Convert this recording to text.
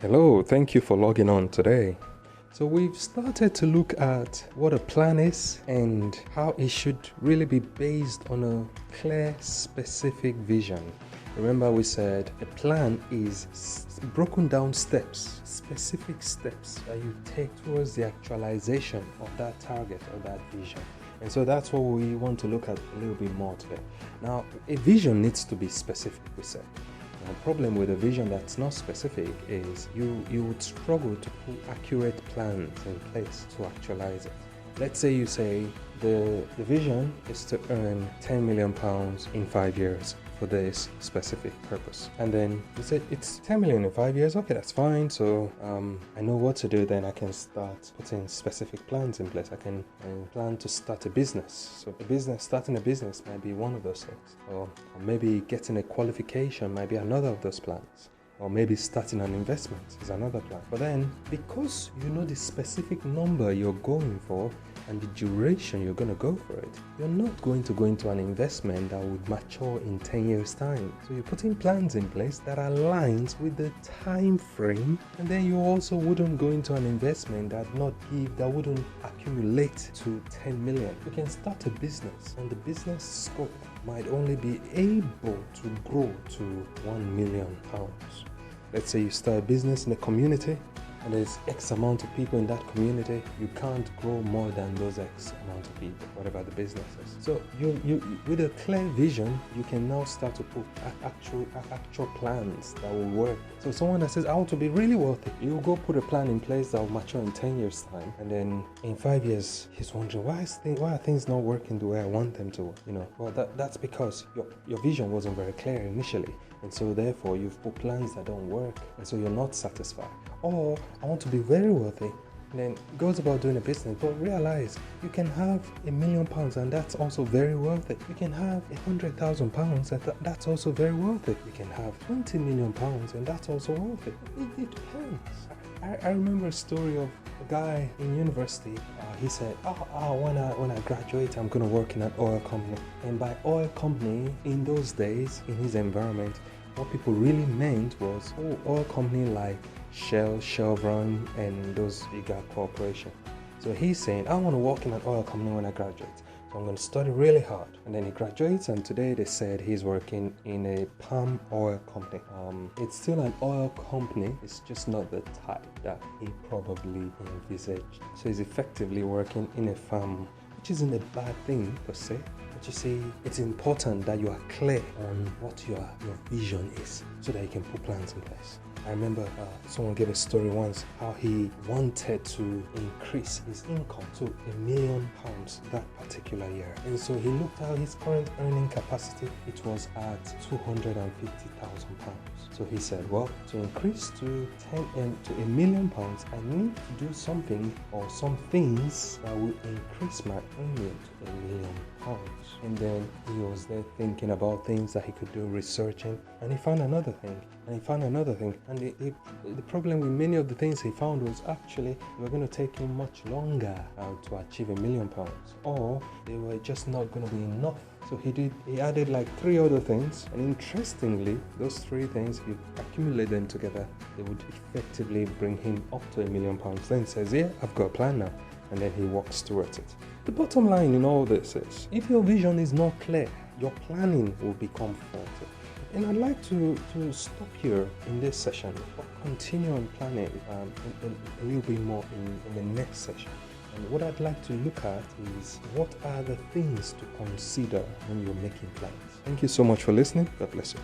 Hello, thank you for logging on today. So we've started to look at what a plan is and how it should really be based on a clear, specific vision. Remember we said a plan is broken down steps, specific steps that you take towards the actualization of that target or that vision. And so that's what we want to look at a little bit more today. Now, a vision needs to be specific, we said. The problem with a vision that's not specific is you would struggle to put accurate plans in place to actualize it. Let's say you say the vision is to earn £10 million in 5 years for this specific purpose. And then you say it's 10 million in 5 years. Okay, that's fine. So I know what to do. Then I can start putting specific plans in place. I can plan to start a business. So starting a business might be one of those things. Or maybe getting a qualification might be another of those plans. Or maybe starting an investment is another plan. But then, because you know the specific number you're going for and the duration you're going to go for it, you're not going to go into an investment that would mature in 10 years' time. So you're putting plans in place that aligns with the time frame, and then you also wouldn't go into an investment that wouldn't accumulate to 10 million. You can start a business, and the business scope might only be able to grow to £1 million. Let's say you start a business in a community and there's X amount of people in that community. You can't grow more than those X amount of people, whatever the business is. So you with a clear vision, you can now start to put actual plans that will work. So someone that says, I want to be really wealthy, you go put a plan in place that will mature in 10 years time, and then in 5 years he's wondering why are things not working the way I want them to work. Well, that's because your vision wasn't very clear initially, and so therefore you've put plans that don't work, and so you're not satisfied. Or I want to be very wealthy, and then goes about doing a business, but realize you can have £1 million and that's also very wealthy. You can have £100,000 and that's also very wealthy. You can have £20 million and that's also wealthy. It depends. I remember a story of a guy in university. He said, when I graduate, I'm going to work in an oil company. And by oil company, in those days, in his environment, what people really meant was oil company like Shell, Chevron, and those bigger corporations. So he's saying, I want to work in an oil company when I graduate. So I'm going to study really hard. And then he graduates, and today they said he's working in a palm oil company. It's still an oil company. It's just not the type that he probably envisaged. So he's effectively working in a farm, which isn't a bad thing per se. But you see, it's important that you are clear on what your vision is so that you can put plans in place. I remember someone gave a story once how he wanted to increase his income to £1 million that particular year. And so he looked at his current earning capacity. It was at £250,000. So he said, well, to increase to £1 million, I need to do something or some things that will increase my earning to £1 million. And then he was there thinking about things that he could do, researching, and he found another thing, and he found another thing. And the problem with many of the things he found was actually they were going to take him much longer to achieve £1 million, or they were just not going to be enough. So he added like 3 other things, and interestingly, those 3 things, you accumulate them together, they would effectively bring him up to £1 million. Then he says, yeah, I've got a plan now. And then he walks towards it. The bottom line in all this is, if your vision is not clear, your planning will become faulty. And I'd like to stop here in this session, but continue on planning a little bit more in the next session. And what I'd like to look at is, what are the things to consider when you're making plans? Thank you so much for listening. God bless you.